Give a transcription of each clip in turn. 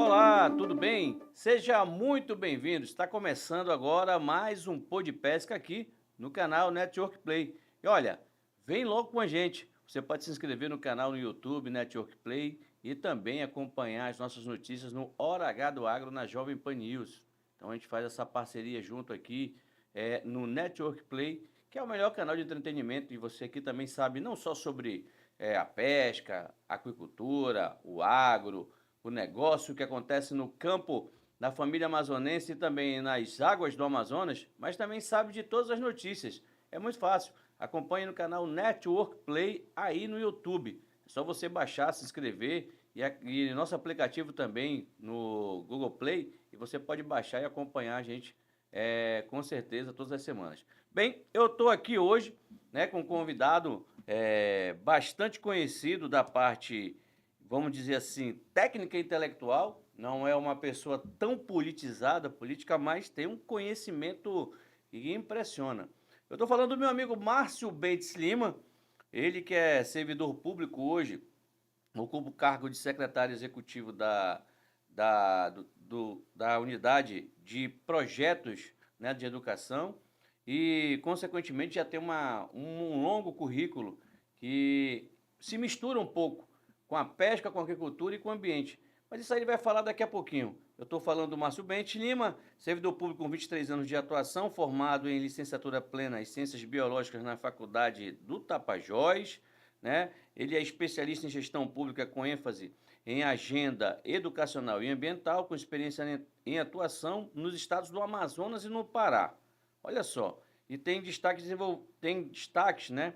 Olá, tudo bem? Seja muito bem-vindo. Está começando agora mais um Pô de Pesca aqui no canal Network Play. E olha, vem logo com a gente. Você pode se inscrever no canal no YouTube Network Play e também acompanhar as nossas notícias no Hora H do Agro na Jovem Pan News. Então a gente faz essa parceria junto aqui no Network Play, que é o melhor canal de entretenimento. E você aqui também sabe não só sobre a pesca, a aquicultura, o agro, o negócio que acontece no campo da família amazonense e também nas águas do Amazonas, mas também sabe de todas as notícias. É muito fácil. Acompanhe no canal Network Play aí no YouTube. É só você baixar, se inscrever e nosso aplicativo também no Google Play e você pode baixar e acompanhar a gente com certeza todas as semanas. Bem, eu estou aqui hoje com um convidado bastante conhecido da parte, vamos dizer assim, técnica e intelectual. Não é uma pessoa tão politizada, política, mas tem um conhecimento que impressiona. Eu estou falando do meu amigo Márcio Bentes Lima, ele que é servidor público hoje, ocupa o cargo de secretário executivo da unidade de projetos, de educação e, consequentemente, já tem um longo currículo que se mistura um pouco com a pesca, com a agricultura e com o ambiente. Mas isso aí ele vai falar daqui a pouquinho. Eu estou falando do Márcio Bentes Lima, servidor público com 23 anos de atuação, formado em licenciatura plena em Ciências Biológicas na Faculdade do Tapajós, né? Ele é especialista em gestão pública com ênfase em agenda educacional e ambiental, com experiência em atuação nos estados do Amazonas e no Pará. Olha só, e tem destaques, né?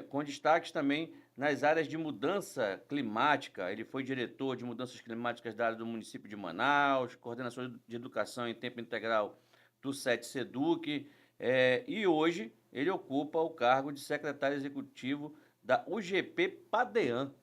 Com destaques também nas áreas de mudança climática. Ele foi diretor de mudanças climáticas da área do município de Manaus, coordenação de educação em tempo integral do SET Seduc, e hoje ele ocupa o cargo de secretário executivo da UGP Padean.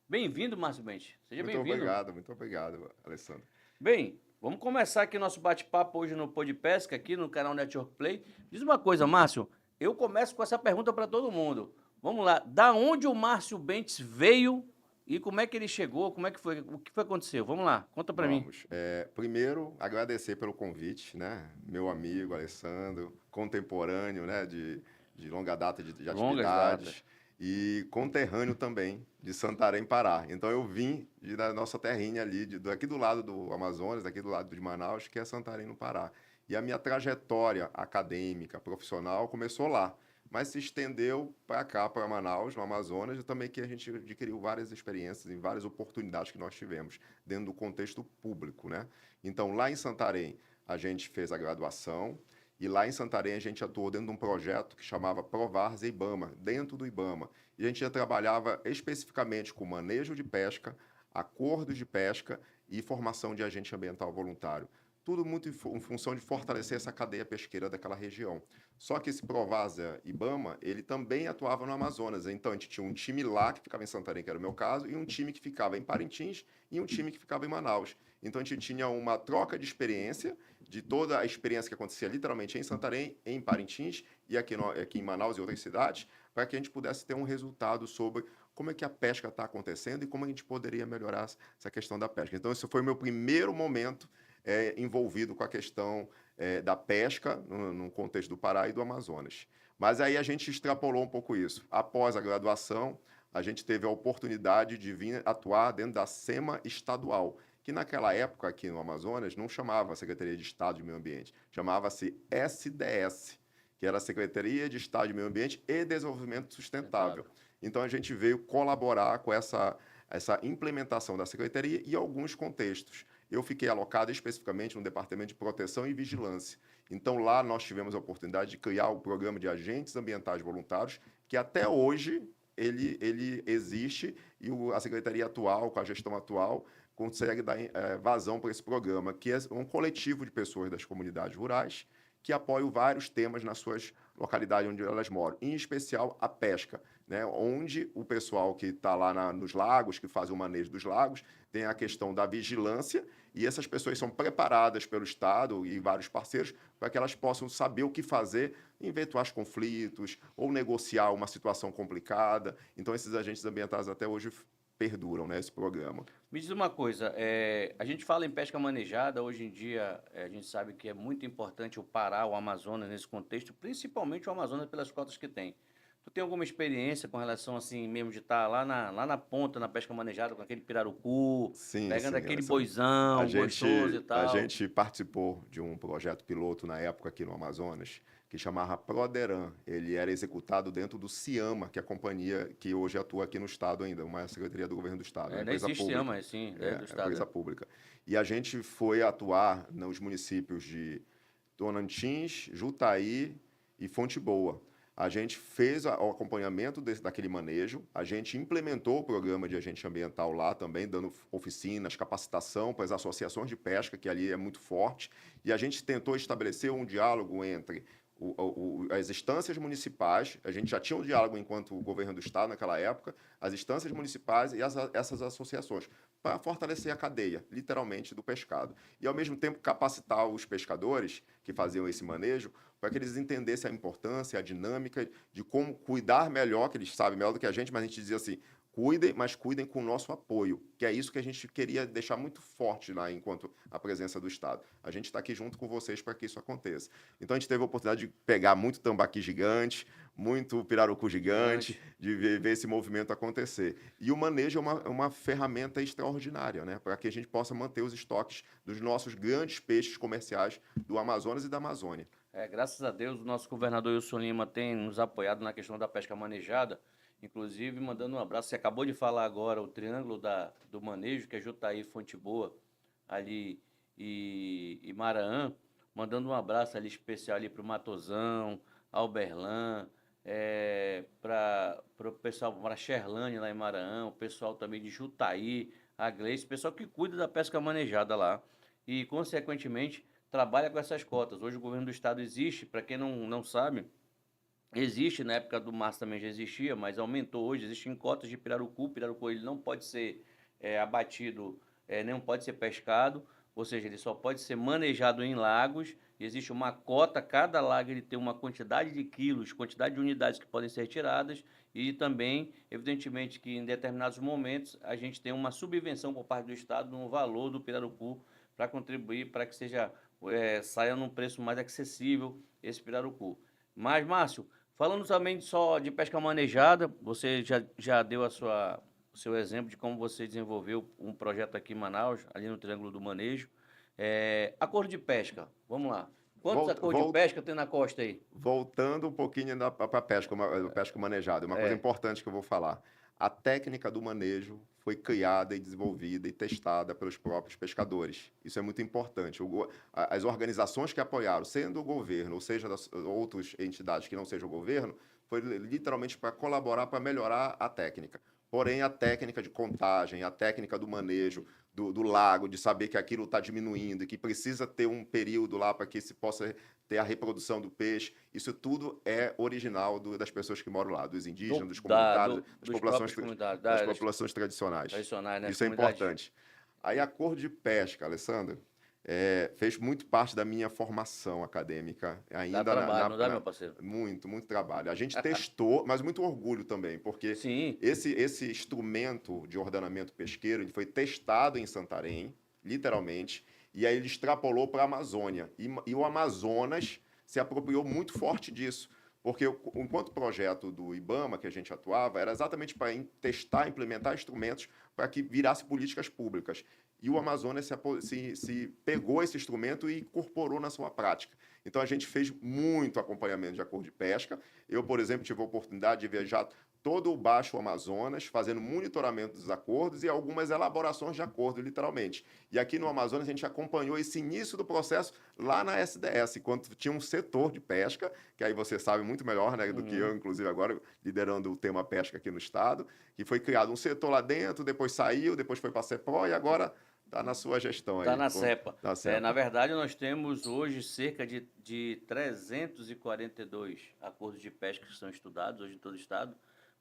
Bem-vindo, Márcio Bentes. Seja bem-vindo. Muito obrigado, Alessandro. Bem, vamos começar aqui nosso bate-papo hoje no Pô de Pesca, aqui no canal Network Play. Diz uma coisa, Márcio, eu começo com essa pergunta para todo mundo. Vamos lá, da onde o Márcio Bentes veio e como é que ele chegou, como é que foi, o que foi que aconteceu? Vamos lá, conta para mim. Vamos. Primeiro, agradecer pelo convite, né? Meu amigo Alessandro, contemporâneo, né? De longa data de Longas datas. atividades e conterrâneo também de Santarém, Pará. Então, eu vim da nossa terrinha ali, daqui do lado do Amazonas, daqui do lado de Manaus, que é Santarém, no Pará. E a minha trajetória acadêmica, profissional, começou lá, mas se estendeu para cá, para Manaus, no Amazonas, e também que a gente adquiriu várias experiências em várias oportunidades que nós tivemos dentro do contexto público, né? Então, lá em Santarém, a gente fez a graduação, e lá em Santarém a gente atuou dentro de um projeto que chamava Provarza IBAMA, dentro do IBAMA. E a gente já trabalhava especificamente com manejo de pesca, acordos de pesca e formação de agente ambiental voluntário. Tudo muito em função de fortalecer essa cadeia pesqueira daquela região. Só que esse Provarza IBAMA, ele também atuava no Amazonas. Então, a gente tinha um time lá, que ficava em Santarém, que era o meu caso, e um time que ficava em Parintins e um time que ficava em Manaus. Então, a gente tinha uma troca de experiência, de toda a experiência que acontecia literalmente em Santarém, em Parintins e aqui em Manaus e outras cidades, para que a gente pudesse ter um resultado sobre como é que a pesca está acontecendo e como a gente poderia melhorar essa questão da pesca. Então, esse foi o meu primeiro momento envolvido com a questão da pesca no contexto do Pará e do Amazonas. Mas aí a gente extrapolou um pouco isso. Após a graduação, a gente teve a oportunidade de vir atuar dentro da SEMA estadual, que naquela época aqui no Amazonas não chamava Secretaria de Estado de Meio Ambiente, chamava-se SDS, que era a Secretaria de Estado de Meio Ambiente e Desenvolvimento Sustentável. Então a gente veio colaborar com essa implementação da Secretaria e alguns contextos. Eu fiquei alocado especificamente no Departamento de Proteção e Vigilância. Então, lá nós tivemos a oportunidade de criar o programa de agentes ambientais voluntários, que até hoje ele existe e a Secretaria atual, com a gestão atual, consegue dar vazão para esse programa, que é um coletivo de pessoas das comunidades rurais que apoiam vários temas nas suas localidades onde elas moram, em especial a pesca, né? Onde o pessoal que está lá nos lagos, que faz o manejo dos lagos, tem a questão da vigilância, e essas pessoas são preparadas pelo Estado e vários parceiros para que elas possam saber o que fazer em eventuais conflitos ou negociar uma situação complicada. Então, esses agentes ambientais até hoje perduram, né, esse programa. Me diz uma coisa, a gente fala em pesca manejada, hoje em dia a gente sabe que é muito importante o Pará, o Amazonas nesse contexto, principalmente o Amazonas pelas cotas que tem. Tu tem alguma experiência com relação assim mesmo de estar lá na ponta, na pesca manejada, com aquele pirarucu, Sim, pegando sim, aquele Alessandro. A boizão gostoso e gente, a tal? gente participou de um projeto piloto na época aqui no Amazonas, que chamava Proderan. Ele era executado dentro do CIAMA, que é a companhia que hoje atua aqui no estado ainda, uma secretaria do governo do estado, uma Ainda empresa existe pública. ama, assim, do É estado, empresa né? pública. E a gente foi atuar nos municípios de Tonantins, Jutaí e Fonte Boa. A gente fez o acompanhamento daquele manejo, a gente implementou o programa de agente ambiental lá também, dando oficinas, capacitação para as associações de pesca, que ali é muito forte, e a gente tentou estabelecer um diálogo entre as instâncias municipais, a gente já tinha um diálogo enquanto o governo do estado naquela época, as instâncias municipais e essas associações, para fortalecer a cadeia, literalmente, do pescado. E, ao mesmo tempo, capacitar os pescadores que faziam esse manejo para que eles entendessem a importância, a dinâmica de como cuidar melhor, que eles sabem melhor do que a gente, mas a gente dizia assim, cuidem, mas cuidem com o nosso apoio, que é isso que a gente queria deixar muito forte lá enquanto a presença do Estado. A gente está aqui junto com vocês para que isso aconteça. Então, a gente teve a oportunidade de pegar muito tambaqui gigante, muito pirarucu gigante, Gigante. de ver esse movimento acontecer. E o manejo é uma ferramenta extraordinária, né, para que a gente possa manter os estoques dos nossos grandes peixes comerciais do Amazonas e da Amazônia. Graças a Deus, o nosso governador Wilson Lima tem nos apoiado na questão da pesca manejada, inclusive mandando um abraço. Você acabou de falar agora o triângulo do manejo, que é Jutaí, Fonte Boa, ali e Maraã, mandando um abraço ali especial ali para o Matosão, Alberlan, para o pessoal, para Xerlane lá em Maraã, o pessoal também de Jutaí, a Gleice, pessoal que cuida da pesca manejada lá. E, consequentemente, trabalha com essas cotas. Hoje o governo do estado existe, para quem não sabe, existe, na época do Márcio também já existia, mas aumentou hoje, existem cotas de pirarucu. O pirarucu ele não pode ser abatido, não pode ser pescado, ou seja, ele só pode ser manejado em lagos. Existe uma cota, cada lago ele tem uma quantidade de quilos, quantidade de unidades que podem ser tiradas e também, evidentemente, que em determinados momentos a gente tem uma subvenção por parte do estado no valor do pirarucu para contribuir para que saia num preço mais acessível esse pirarucu. Mas, Márcio, falando também só de pesca manejada, você já deu o seu exemplo de como você desenvolveu um projeto aqui em Manaus, ali no Triângulo do Manejo. Acordo de pesca, vamos lá. Quantos Volta, acordos de volta, pesca tem na costa aí? Voltando um pouquinho para a pesca, pesca manejada, uma coisa É, importante que eu vou falar. A técnica do manejo foi criada e desenvolvida e testada pelos próprios pescadores. Isso é muito importante. As organizações que apoiaram, sendo o governo, ou seja, das outras entidades que não sejam o governo, foi literalmente para colaborar, para melhorar a técnica. Porém, a técnica de contagem, a técnica do manejo do lago, de saber que aquilo está diminuindo e que precisa ter um período lá para que se possa ter a reprodução do peixe. Isso tudo é original das pessoas que moram lá, dos indígenas, dos comunitários, dos próprios comunidades, das populações tradicionais. tradicionais, né? As Isso é comunidades. importante. Aí, acordo de pesca, Alessandro, fez muito parte da minha formação acadêmica, Dá ainda trabalho, não dá, meu parceiro? muito, muito trabalho. A gente testou, mas muito orgulho também, porque Sim, esse instrumento de ordenamento pesqueiro ele foi testado em Santarém, literalmente, e aí ele extrapolou para a Amazônia. E o Amazonas se apropriou muito forte disso, porque enquanto projeto do IBAMA que a gente atuava, era exatamente para testar, implementar instrumentos para que virasse políticas públicas. E o Amazonas se pegou esse instrumento e incorporou na sua prática. Então, a gente fez muito acompanhamento de acordo de pesca. Eu, por exemplo, tive a oportunidade de viajar todo o Baixo Amazonas, fazendo monitoramento dos acordos e algumas elaborações de acordo, literalmente. E aqui no Amazonas, a gente acompanhou esse início do processo lá na SDS, quando tinha um setor de pesca, que aí você sabe muito melhor, né, do que eu, inclusive agora, liderando o tema pesca aqui no estado, que foi criado um setor lá dentro, depois saiu, depois foi para a CEPRO e agora está na sua gestão está aí. na CEPA. Na Na CEPA. verdade, nós temos hoje cerca de 342 acordos de pesca que são estudados hoje em todo o estado,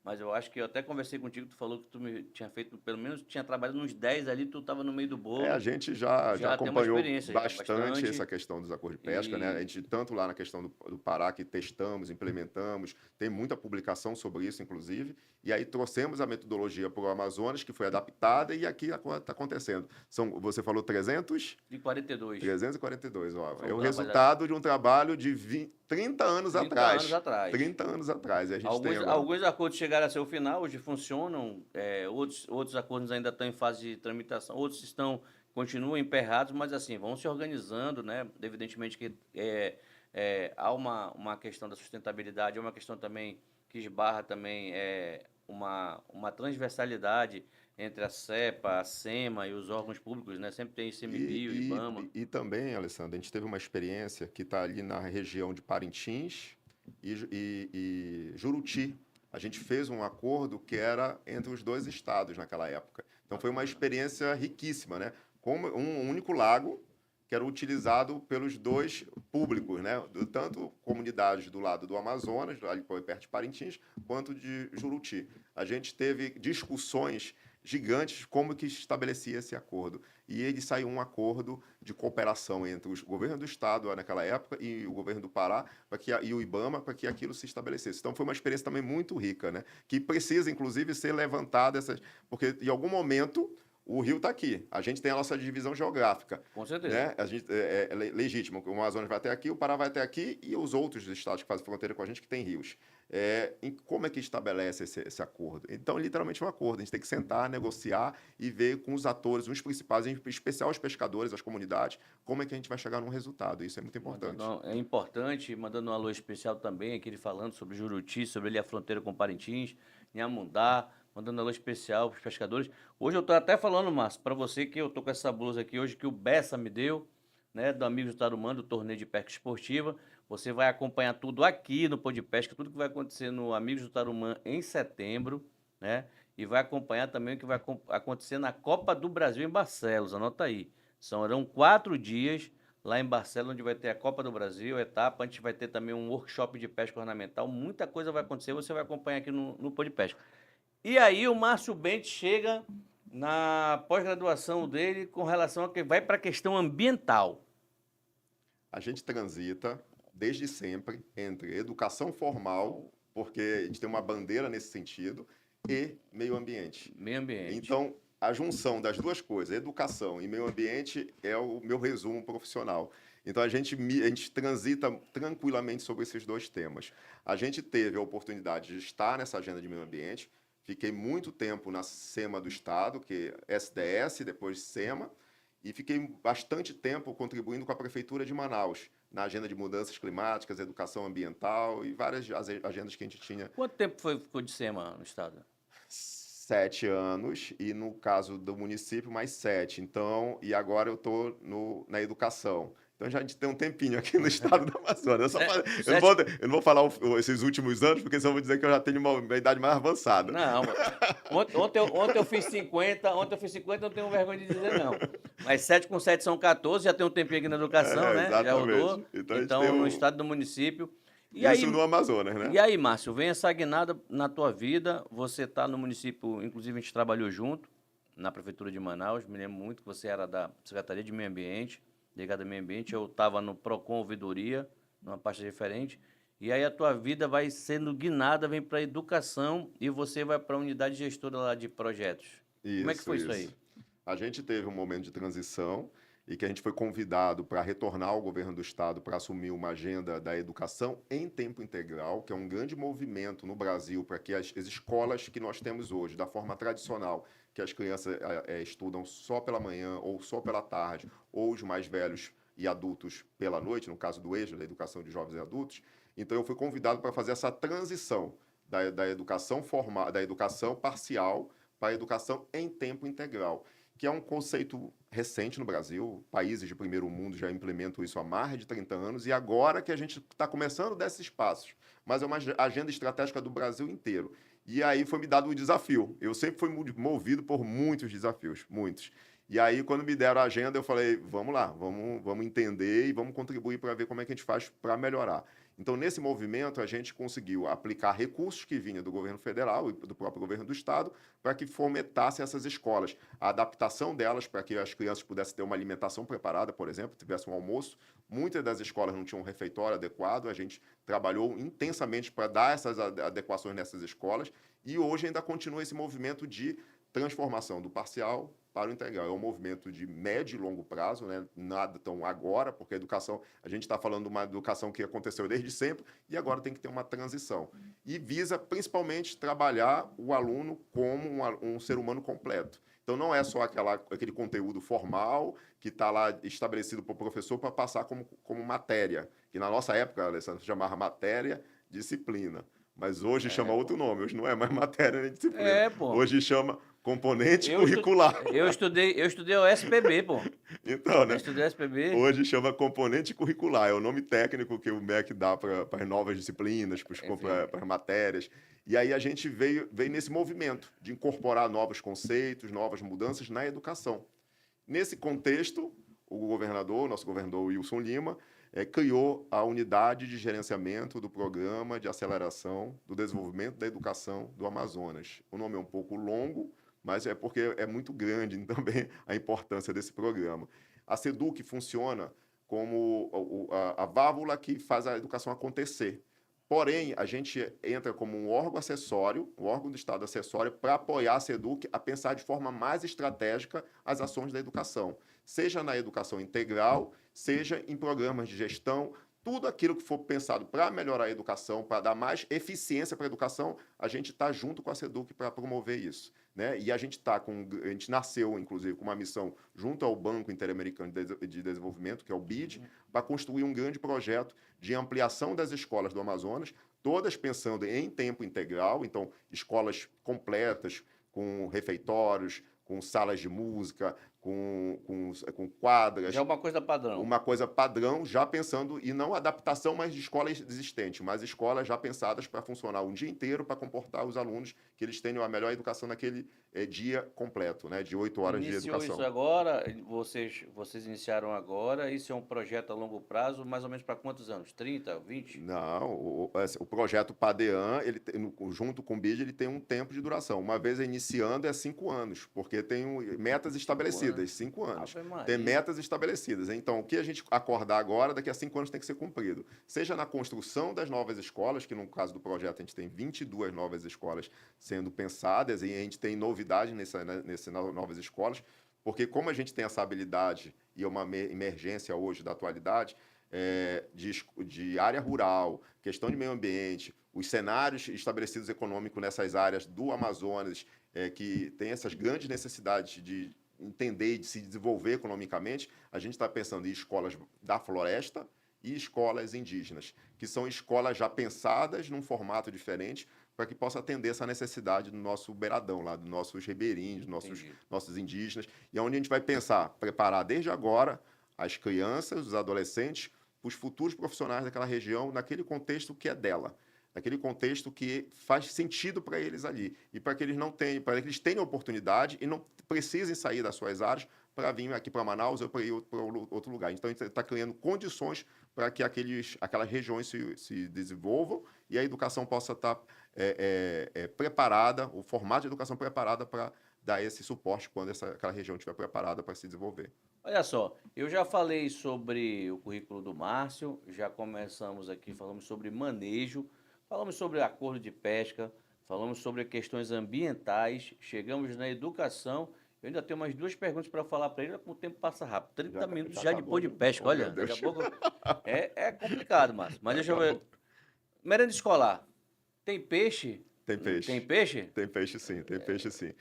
Mas eu acho que eu até conversei contigo, tu falou que tu tinha feito, pelo menos, tinha trabalhado nos 10 ali, tu estava no meio do A bolo, gente já já tem uma acompanhou experiência, já bastante essa bastante, questão dos acordos de pesca, né? A e gente, tanto lá na questão do Pará, que testamos, implementamos, tem muita publicação sobre isso, inclusive, e aí trouxemos a metodologia para o Amazonas, que foi adaptada, e aqui está acontecendo. Você falou 300? de 42, 342, ó. É são o trabalhados resultado de um trabalho de 30 anos 30 anos atrás. atrás. 30 anos atrás, e a gente tem Alguns, agora. alguns acordos chegaram a seu final, hoje funcionam, outros acordos ainda estão em fase de tramitação, outros continuam emperrados, mas assim, vão se organizando, né? Evidentemente que há uma questão da sustentabilidade, é uma questão também que esbarra também uma transversalidade entre a CEPA, a SEMA e os órgãos públicos, né? Sempre tem ICMBio, E, IBAMA. e também, Alessandro, a gente teve uma experiência que está ali na região de Parintins e Juruti. A gente fez um acordo que era entre os dois estados naquela época. Então foi uma experiência riquíssima, né? Com um único lago que era utilizado pelos dois públicos, né? Tanto comunidades do lado do Amazonas, ali perto de Parintins, quanto de Juruti. A gente teve discussões gigantes como que estabelecia esse acordo. E ele saiu um acordo de cooperação entre o governo do estado naquela época e o governo do Pará e o IBAMA para que aquilo se estabelecesse. Então foi uma experiência também muito rica, né? Que precisa, inclusive, ser levantada, porque em algum momento o rio está aqui. A gente tem a nossa divisão geográfica. Com certeza. Né? A gente, é legítimo. O Amazonas vai até aqui, o Pará vai até aqui e os outros estados que fazem fronteira com a gente que tem rios. Como é que estabelece esse acordo? Então, literalmente, é um acordo. A gente tem que sentar, negociar e ver com os atores, os principais, em especial os pescadores, as comunidades, como é que a gente vai chegar num resultado. Isso é muito importante. É importante, mandando um alô especial também, aqui ele falando sobre Juruti, sobre ali a fronteira com Parintins, Inhamundá, mandando um alô especial para os pescadores. Hoje eu estou até falando, Márcio, para você que eu estou com essa blusa aqui hoje que o Bessa me deu, né, do Amigos do Tarumã, do torneio de pesca esportiva. Você vai acompanhar tudo aqui no Pô de Pesca, tudo que vai acontecer no Amigos do Tarumã em setembro, né? E vai acompanhar também o que vai acontecer na Copa do Brasil em Barcelos, anota aí. Serão 4 dias lá em Barcelos, onde vai ter a Copa do Brasil, etapa. A gente vai ter também um workshop de pesca ornamental. Muita coisa vai acontecer, você vai acompanhar aqui no Pô de Pesca. E aí o Márcio Bentes chega na pós-graduação dele com relação a que vai para a questão ambiental. A gente transita desde sempre entre educação formal, porque a gente tem uma bandeira nesse sentido, e meio ambiente. Meio ambiente. Então, a junção das duas coisas, educação e meio ambiente, é o meu resumo profissional. Então, a gente transita tranquilamente sobre esses dois temas. A gente teve a oportunidade de estar nessa agenda de meio ambiente. Fiquei muito tempo na SEMA do Estado, que é SDS, depois SEMA, e fiquei bastante tempo contribuindo com a Prefeitura de Manaus, na agenda de mudanças climáticas, educação ambiental e várias agendas que a gente tinha. Quanto tempo ficou de SEMA no Estado? 7 anos, e no caso do município, mais 7. Então, e agora eu estou na educação. Então, já a gente tem um tempinho aqui no estado do Amazonas. Eu não vou falar esses últimos anos, porque senão eu vou dizer que eu já tenho uma idade mais avançada. Não, ontem eu fiz 50, não tenho vergonha de dizer não. Mas 7 com 7 são 14, já tem um tempinho aqui na educação, né? Exatamente. Já rodou. Então no estado do município. E isso aí, no Amazonas, né? E aí, Márcio, vem essa guinada na tua vida. Você está no município, inclusive a gente trabalhou junto, na Prefeitura de Manaus. Me lembro muito que você era da Secretaria de Meio Ambiente, delegado de Meio Ambiente. Eu estava no PROCON Ouvidoria, numa pasta diferente. E aí a tua vida vai sendo guinada, vem para a educação e você vai para a unidade gestora lá de projetos. Como é que foi isso aí? A gente teve um momento de transição e que a gente foi convidado para retornar ao governo do estado para assumir uma agenda da educação em tempo integral, que é um grande movimento no Brasil para que as escolas que nós temos hoje, da forma tradicional, que as crianças estudam só pela manhã ou só pela tarde, ou os mais velhos e adultos pela noite, no caso do EJA, da educação de jovens e adultos. Então, eu fui convidado para fazer essa transição da educação formal, da educação parcial para a educação em tempo integral, que é um conceito recente no Brasil. Países de primeiro mundo já implementam isso há mais de 30 anos, e agora que a gente está começando desses passos, mas é uma agenda estratégica do Brasil inteiro. E aí foi me dado um desafio. Eu sempre fui movido por muitos desafios, muitos. E aí, quando me deram a agenda, eu falei, vamos lá, vamos entender e vamos contribuir para ver como é que a gente faz para melhorar. Então, nesse movimento, a gente conseguiu aplicar recursos que vinham do governo federal e do próprio governo do estado para que fomentasse essas escolas, a adaptação delas para que as crianças pudessem ter uma alimentação preparada, por exemplo, tivesse um almoço. Muitas das escolas não tinham um refeitório adequado, a gente trabalhou intensamente para dar essas adequações nessas escolas e hoje ainda continua esse movimento de transformação do parcial para o integral. É um movimento de médio e longo prazo, né? Nada tão agora, porque a educação, a gente está falando de uma educação que aconteceu desde sempre e agora tem que ter uma transição. E visa principalmente trabalhar o aluno como um ser humano completo. Então, não é só aquele conteúdo formal que está lá estabelecido para o professor para passar como matéria, que na nossa época, Alessandro, chamava matéria, disciplina. Mas hoje chama outro nome, hoje não é mais matéria nem disciplina. Pô. Hoje chama componente curricular. Eu estudei o SPB, pô. Então, né? Eu estudei o SPB. Hoje chama componente curricular, é o nome técnico que o MEC dá para as novas disciplinas, para as matérias. E aí a gente veio nesse movimento de incorporar novos conceitos, novas mudanças na educação. Nesse contexto, nosso governador Wilson Lima, criou a unidade de gerenciamento do Programa de Aceleração do Desenvolvimento da Educação do Amazonas. O nome é um pouco longo, mas é porque é muito grande também a importância desse programa. A SEDUC funciona como a válvula que faz a educação acontecer. Porém, a gente entra como um órgão acessório, um órgão do Estado acessório, para apoiar a SEDUC a pensar de forma mais estratégica as ações da educação, seja na educação integral, seja em programas de gestão, tudo aquilo que for pensado para melhorar a educação, para dar mais eficiência para a educação, a gente está junto com a SEDUC para promover isso, né? E a gente nasceu, inclusive, com uma missão junto ao Banco Interamericano de Desenvolvimento, que é o BID, para construir um grande projeto de ampliação das escolas do Amazonas, todas pensando em tempo integral, então escolas completas, com refeitórios, com salas de música, com quadras. Já é uma coisa padrão. Uma coisa padrão, já pensando, e não adaptação mais de escolas existentes, mas escolas já pensadas para funcionar um dia inteiro, para comportar os alunos, que eles tenham a melhor educação naquele dia completo, né, de 8 horas de educação. Iniciou isso agora, vocês iniciaram agora, isso é um projeto a longo prazo, mais ou menos para quantos anos? 30, 20? Não, o projeto PADEAN, junto com o BID, ele tem um tempo de duração. Uma vez iniciando é 5 anos, porque tem metas estabelecidas, 5 anos. Tem metas estabelecidas. Então, o que a gente acordar agora, daqui a 5 anos tem que ser cumprido. Seja na construção das novas escolas, que no caso do projeto a gente tem 22 novas escolas sendo pensadas, e a gente tem novidade nessas novas escolas, porque como a gente tem essa habilidade, e é uma emergência hoje da atualidade, de área rural, questão de meio ambiente, os cenários estabelecidos econômicos nessas áreas do Amazonas, que tem essas grandes necessidades de entender e de se desenvolver economicamente, a gente está pensando em escolas da floresta e escolas indígenas, que são escolas já pensadas num formato diferente para que possa atender essa necessidade do nosso beiradão, lá, dos nossos ribeirinhos, nossos indígenas, e é onde a gente vai pensar, preparar desde agora as crianças, os adolescentes, os futuros profissionais daquela região, naquele contexto que é dela, naquele contexto que faz sentido para eles ali, e para que eles tenham oportunidade e não precisem sair das suas áreas para vir aqui para Manaus ou para ir para outro lugar. Então, a gente está criando condições para que aquelas regiões se desenvolvam e a educação possa estar preparada, o formato de educação preparada para dar esse suporte quando aquela região estiver preparada para se desenvolver. Olha só, eu já falei sobre o currículo do Márcio, já começamos aqui, falamos sobre manejo, falamos sobre acordo de pesca, falamos sobre questões ambientais, chegamos na educação. Eu ainda tenho umas 2 perguntas para falar para ele, o tempo passa rápido. 30 minutos já de pôr de pesca, olha, daqui a pouco é complicado, Márcio. Mas deixa eu ver. Merenda escolar, tem peixe? Tem peixe. Tem peixe? Tem peixe sim, tem peixe sim.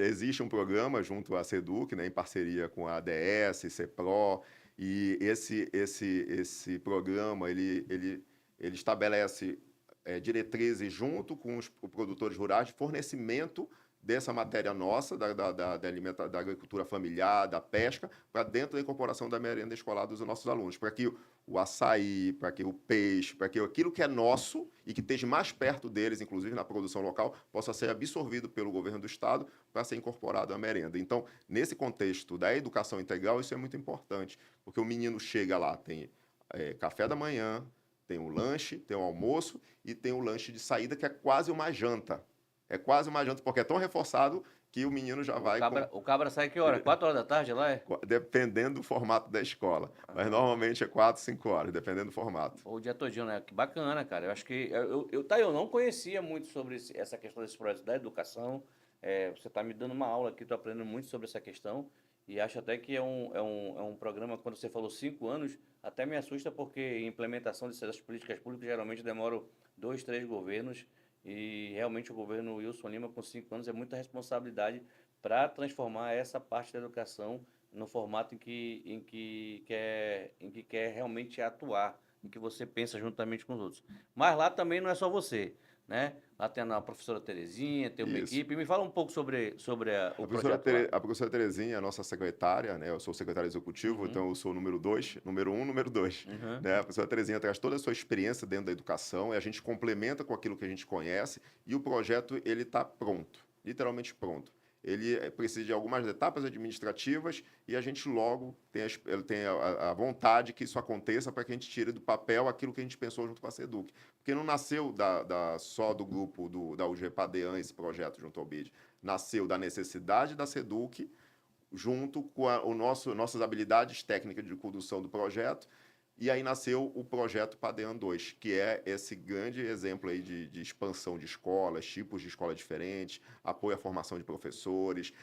Existe um programa junto à SEDUC, né, em parceria com a ADS, CEPRO, e esse programa ele estabelece diretrizes junto com os produtores rurais de fornecimento dessa matéria nossa, da agricultura familiar, da pesca, para dentro da incorporação da merenda escolar dos nossos alunos, para que o açaí, para que o peixe, para que aquilo que é nosso e que esteja mais perto deles, inclusive na produção local, possa ser absorvido pelo governo do estado para ser incorporado à merenda. Então, nesse contexto da educação integral, isso é muito importante, porque o menino chega lá, tem café da manhã, Tem o lanche, tem o almoço e tem o lanche de saída, que é quase uma janta. É quase uma janta, porque é tão reforçado que o menino já vai com... O cabra sai que hora? 4 horas da tarde lá é? Dependendo do formato da escola. Mas normalmente é 4, 5 horas, dependendo do formato. O dia todinho, né? Que bacana, cara. Eu acho que... eu não conhecia muito sobre essa questão desse projeto da educação. Você está me dando uma aula aqui, estou aprendendo muito sobre essa questão. E acho até que é um programa, quando você falou 5 anos, até me assusta porque a implementação dessas políticas públicas geralmente demora 2, 3 governos. E realmente o governo Wilson Lima, com 5 anos, é muita responsabilidade para transformar essa parte da educação no formato em que quer realmente atuar, em que você pensa juntamente com os outros. Mas lá também não é só você, né? Lá tem a professora Terezinha, tem uma Isso. equipe. Me fala um pouco sobre o A projeto lá. a professora Terezinha é a nossa secretária, né? Eu sou o secretário executivo, Uhum, então eu sou o número 2, número 1, número 2. uhum. Né? A professora Terezinha traz toda a sua experiência dentro da educação e a gente complementa com aquilo que a gente conhece e o projeto ele está pronto, literalmente pronto. Ele precisa de algumas etapas administrativas e a gente logo tem a vontade que isso aconteça para que a gente tire do papel aquilo que a gente pensou junto com a SEDUC. Porque não nasceu só do grupo da UG Padean esse projeto junto ao BID. Nasceu da necessidade da SEDUC, junto com nossas habilidades técnicas de condução do projeto, e aí nasceu o projeto Padean 2, que é esse grande exemplo aí de expansão de escolas, tipos de escola diferentes, apoio à formação de professores,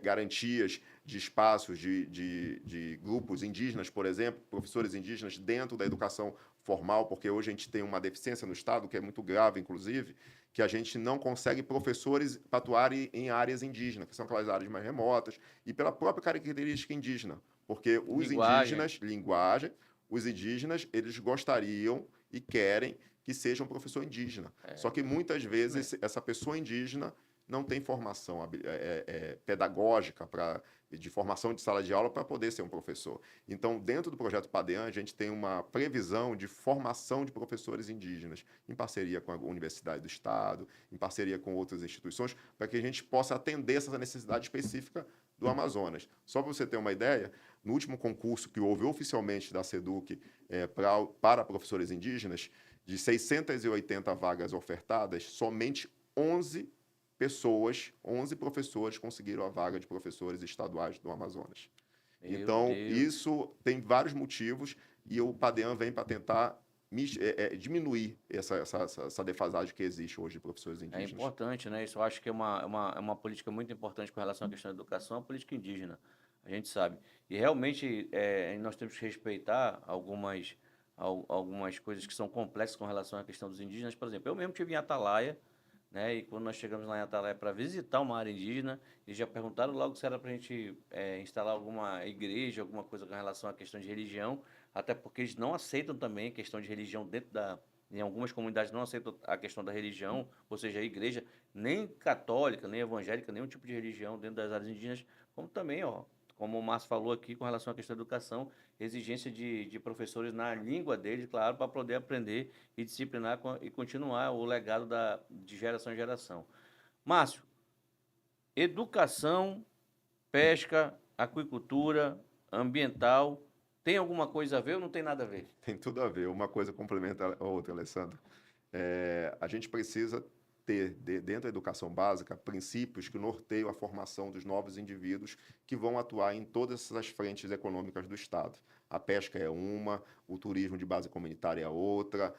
garantias de espaços de grupos indígenas, por exemplo, professores indígenas dentro da educação formal, porque hoje a gente tem uma deficiência no Estado, que é muito grave, inclusive, que a gente não consegue professores para atuar em áreas indígenas, que são aquelas áreas mais remotas, e pela própria característica indígena, porque os Linguagem. indígenas, linguagem, os indígenas, eles gostariam e querem que seja um professor indígena. Só que muitas vezes essa pessoa indígena não tem formação pedagógica de formação de sala de aula para poder ser um professor. Então, dentro do projeto Padean, a gente tem uma previsão de formação de professores indígenas, em parceria com a Universidade do Estado, em parceria com outras instituições, para que a gente possa atender essa necessidade específica do Amazonas. Só para você ter uma ideia, no último concurso que houve oficialmente da SEDUC para professores indígenas, de 680 vagas ofertadas, somente 11 professores conseguiram a vaga de professores estaduais do Amazonas. Meu Então, Deus. isso tem vários motivos e o Padean vem para tentar diminuir essa defasagem que existe hoje de professores É indígenas. importante, né? Isso eu acho que é uma política muito importante com relação à questão da educação, a política indígena, a gente sabe. E realmente nós temos que respeitar algumas coisas que são complexas com relação à questão dos indígenas. Por exemplo, eu mesmo estive em Atalaia, né? E quando nós chegamos lá em Atalaia para visitar uma área indígena, eles já perguntaram logo se era para a gente instalar alguma igreja, alguma coisa com relação à questão de religião, até porque eles não aceitam também a questão de religião em algumas comunidades não aceitam a questão da religião, ou seja, a igreja, nem católica, nem evangélica, nenhum tipo de religião dentro das áreas indígenas, como também, ó, como o Márcio falou aqui com relação à questão da educação, exigência de professores na língua deles, claro, para poder aprender e disciplinar e continuar o legado de geração em geração. Márcio, educação, pesca, aquicultura, ambiental, tem alguma coisa a ver ou não tem nada a ver? Tem tudo a ver, uma coisa complementa a outra, Alessandro. A gente precisa ter, dentro da educação básica, princípios que norteiam a formação dos novos indivíduos que vão atuar em todas as frentes econômicas do Estado. A pesca é uma, o turismo de base comunitária é outra,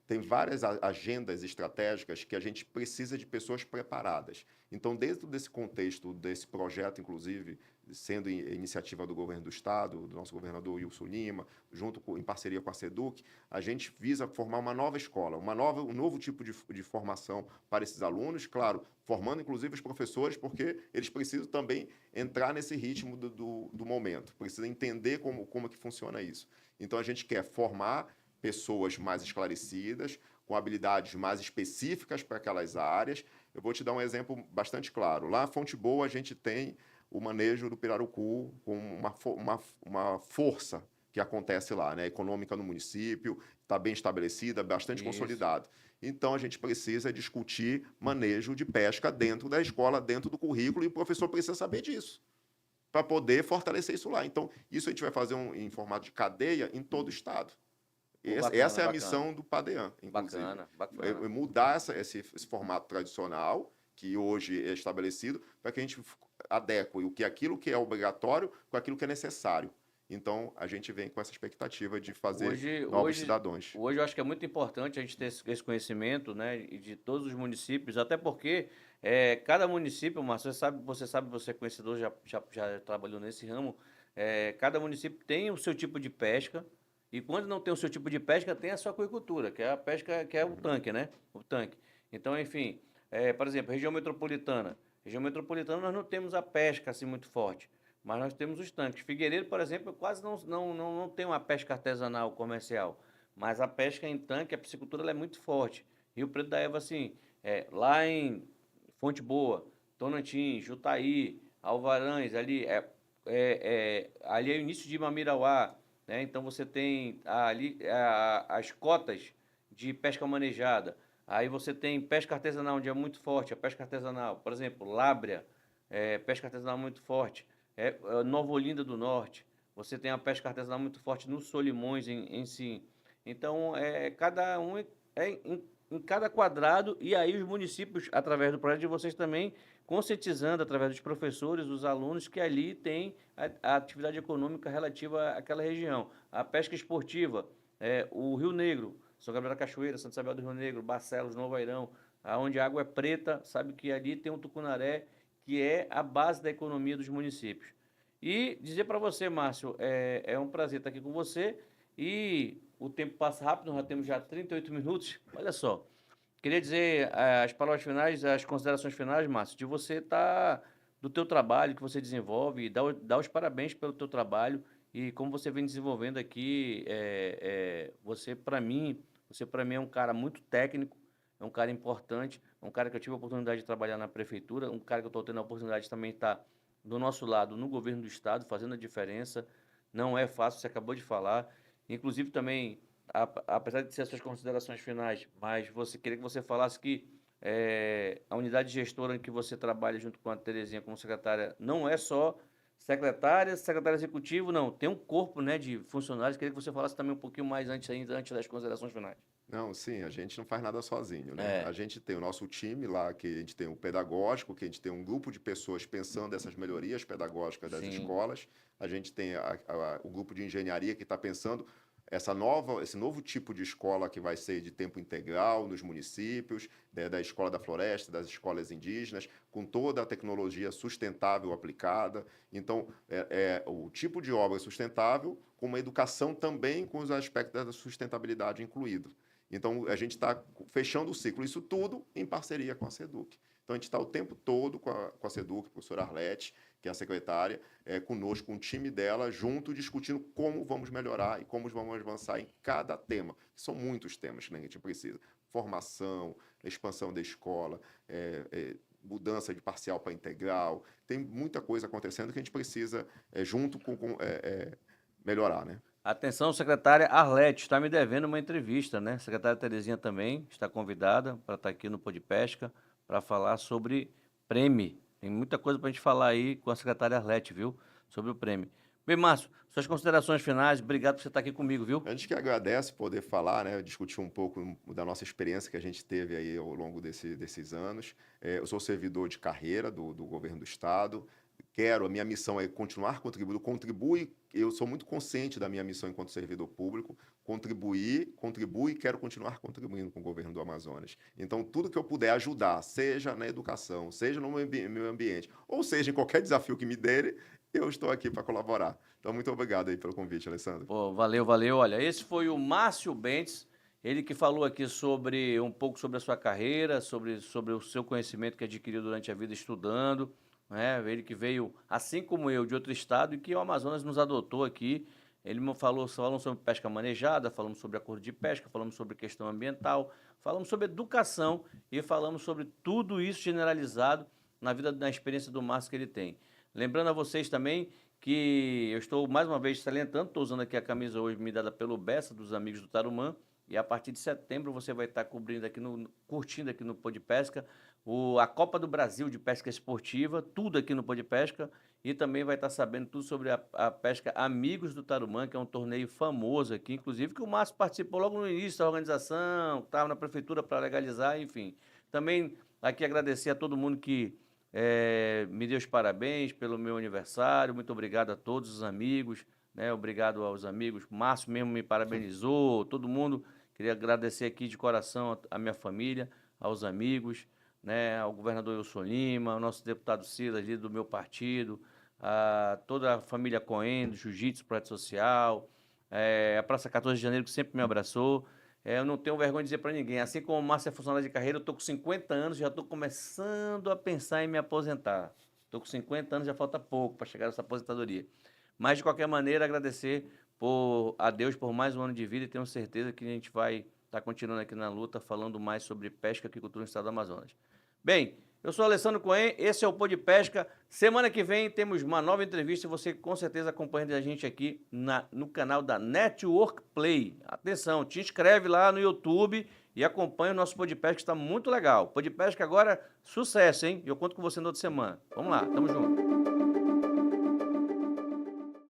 tem várias agendas estratégicas que a gente precisa de pessoas preparadas. Então, dentro desse contexto, desse projeto, inclusive, sendo iniciativa do governo do Estado, do nosso governador Wilson Lima, em parceria com a SEDUC, a gente visa formar uma nova escola, um novo tipo de formação para esses alunos, claro, formando inclusive os professores, porque eles precisam também entrar nesse ritmo do momento, precisam entender como que funciona isso. Então, a gente quer formar pessoas mais esclarecidas, com habilidades mais específicas para aquelas áreas. Eu vou te dar um exemplo bastante claro. Lá em Fonte Boa, a gente tem o manejo do pirarucu com uma força que acontece lá, né? Econômica no município, está bem estabelecida, bastante consolidada. Então, a gente precisa discutir manejo de pesca dentro da escola, dentro do currículo, e o professor precisa saber disso, para poder fortalecer isso lá. Então, isso a gente vai fazer em formato de cadeia em todo o Estado. Pô, Essa bacana, é a bacana. missão do PADEAN, inclusive. Bacana, bacana. Mudar esse formato tradicional, que hoje é estabelecido, para que a gente adeque aquilo que é obrigatório com aquilo que é necessário. Então, a gente vem com essa expectativa de fazer Hoje, novos hoje, cidadãos. hoje eu acho que é muito importante a gente ter esse conhecimento, né, e de todos os municípios, até porque cada município, Márcio, você é conhecedor, já trabalhou nesse ramo, cada município tem o seu tipo de pesca, e quando não tem o seu tipo de pesca, tem a sua aquicultura, que é a pesca, que é o tanque, né? O tanque. Então, enfim, por exemplo, região metropolitana. Região metropolitana nós não temos a pesca assim muito forte. Mas nós temos os tanques. Figueiredo, por exemplo, quase não tem uma pesca artesanal comercial. Mas a pesca em tanque, a piscicultura ela é muito forte. Rio Preto da Eva, assim, lá em Fonte Boa, Tonantim, Jutaí, Alvarães, ali é o início de Mamirauá, né? Então você tem ali as cotas de pesca manejada. Aí você tem pesca artesanal, onde é muito forte, a pesca artesanal. Por exemplo, Lábrea, pesca artesanal muito forte. Nova Olinda do Norte. Você tem a pesca artesanal muito forte no Solimões em si. Então, cada um em cada quadrado, e aí os municípios, através do projeto de vocês também, conscientizando através dos professores, os alunos, que ali tem a atividade econômica relativa àquela região. A pesca esportiva, o Rio Negro, São Gabriel da Cachoeira, Santa Isabel do Rio Negro, Barcelos, Novo Airão, onde a água é preta, sabe que ali tem um tucunaré, que é a base da economia dos municípios. E dizer para você, Márcio, é um prazer estar aqui com você e o tempo passa rápido, nós já temos já 38 minutos. Olha só, queria dizer as palavras finais, as considerações finais, Márcio, de você estar do teu trabalho que você desenvolve e dar os parabéns pelo teu trabalho e como você vem desenvolvendo aqui, você para mim é um cara muito técnico, é um cara importante, é um cara que eu tive a oportunidade de trabalhar na prefeitura, um cara que eu estou tendo a oportunidade de também estar do nosso lado no governo do estado, fazendo a diferença. Não é fácil, você acabou de falar. Inclusive também, apesar de ser as suas considerações finais, mas você queria que você falasse que a unidade gestora em que você trabalha junto com a Terezinha como secretária não é só secretária executivo, não. Tem um corpo, né, de funcionários. Queria que você falasse também um pouquinho mais antes das considerações finais. Não, sim, a gente não faz nada sozinho, né? É, A gente tem o nosso time lá, que a gente tem o pedagógico, que a gente tem um grupo de pessoas pensando essas melhorias pedagógicas das sim, escolas. A gente tem o grupo de engenharia que está pensando esse novo tipo de escola que vai ser de tempo integral nos municípios, né, da escola da floresta, das escolas indígenas, com toda a tecnologia sustentável aplicada. Então, o tipo de obra sustentável, com uma educação também com os aspectos da sustentabilidade incluídos. Então, a gente está fechando o ciclo, isso tudo em parceria com a SEDUC. Então, a gente está o tempo todo com a SEDUC, a professora Arlete, que é a secretária, conosco, com o time dela, junto, discutindo como vamos melhorar e como vamos avançar em cada tema. São muitos temas que a gente precisa. Formação, expansão da escola, mudança de parcial para integral. Tem muita coisa acontecendo que a gente precisa, junto melhorar, né? atenção, secretária Arlete, está me devendo uma entrevista, né? Secretária Terezinha também está convidada para estar aqui no Pô de Pesca para falar sobre prêmio. Tem muita coisa para a gente falar aí com a secretária Arlete, viu? Sobre o prêmio. Bem, Márcio, suas considerações finais. Obrigado por você estar aqui comigo, viu? A gente que agradece poder falar, né, discutir um pouco da nossa experiência que a gente teve aí ao longo desses anos. Eu sou servidor de carreira do governo do estado. A minha missão é continuar contribuindo. Eu sou muito consciente da minha missão enquanto servidor público, contribuo e quero continuar contribuindo com o governo do Amazonas. Então, tudo que eu puder ajudar, seja na educação, seja no meio ambiente, ou seja em qualquer desafio que me derem, eu estou aqui para colaborar. Então, muito obrigado aí pelo convite, Alessandro. Pô, valeu, valeu. Olha, esse foi o Márcio Bentes, ele que falou aqui sobre um pouco sobre a sua carreira, sobre o seu conhecimento que adquiriu durante a vida estudando, né? Ele que veio, assim como eu, de outro estado e que o Amazonas nos adotou aqui. Ele me falamos sobre pesca manejada, falamos sobre acordo de pesca, falamos sobre questão ambiental, falamos sobre educação e falamos sobre tudo isso generalizado na experiência do Márcio que ele tem. Lembrando a vocês também que eu estou mais uma vez salientando, estou usando aqui a camisa hoje me dada pelo Bessa, dos amigos do Tarumã, e a partir de setembro você vai estar cobrindo aqui curtindo aqui no Pô de Pesca, a Copa do Brasil de Pesca Esportiva, tudo aqui no Pô de Pesca, e também vai estar sabendo tudo sobre a pesca Amigos do Tarumã, que é um torneio famoso aqui, inclusive que o Márcio participou logo no início da organização, estava na prefeitura para legalizar, enfim. Também aqui agradecer a todo mundo que me deu os parabéns pelo meu aniversário, muito obrigado a todos os amigos, né? Obrigado aos amigos, o Márcio mesmo me parabenizou, todo mundo, queria agradecer aqui de coração a minha família, aos amigos, né, ao governador Wilson Lima, ao nosso deputado Silas, líder do meu partido, a toda a família Cohen, do Jiu-Jitsu, Projeto Social, a Praça 14 de Janeiro, que sempre me abraçou. Eu não tenho vergonha de dizer para ninguém, assim como o Márcio é funcionário de carreira, eu estou com 50 anos, já estou começando a pensar em me aposentar. Estou com 50 anos, já falta pouco para chegar nessa aposentadoria. Mas, de qualquer maneira, agradecer a Deus por mais um ano de vida e tenho certeza que a gente vai estar continuando aqui na luta, falando mais sobre pesca e aquicultura no estado do Amazonas. Bem, eu sou Alessandro Cohen, esse é o Pô de Pesca. Semana que vem temos uma nova entrevista e você com certeza acompanha a gente aqui no canal da Network Play. Atenção, te inscreve lá no YouTube e acompanha o nosso Pô de Pesca, que está muito legal. Pô de Pesca agora, sucesso, hein? Eu conto com você na outra semana. Vamos lá, tamo junto.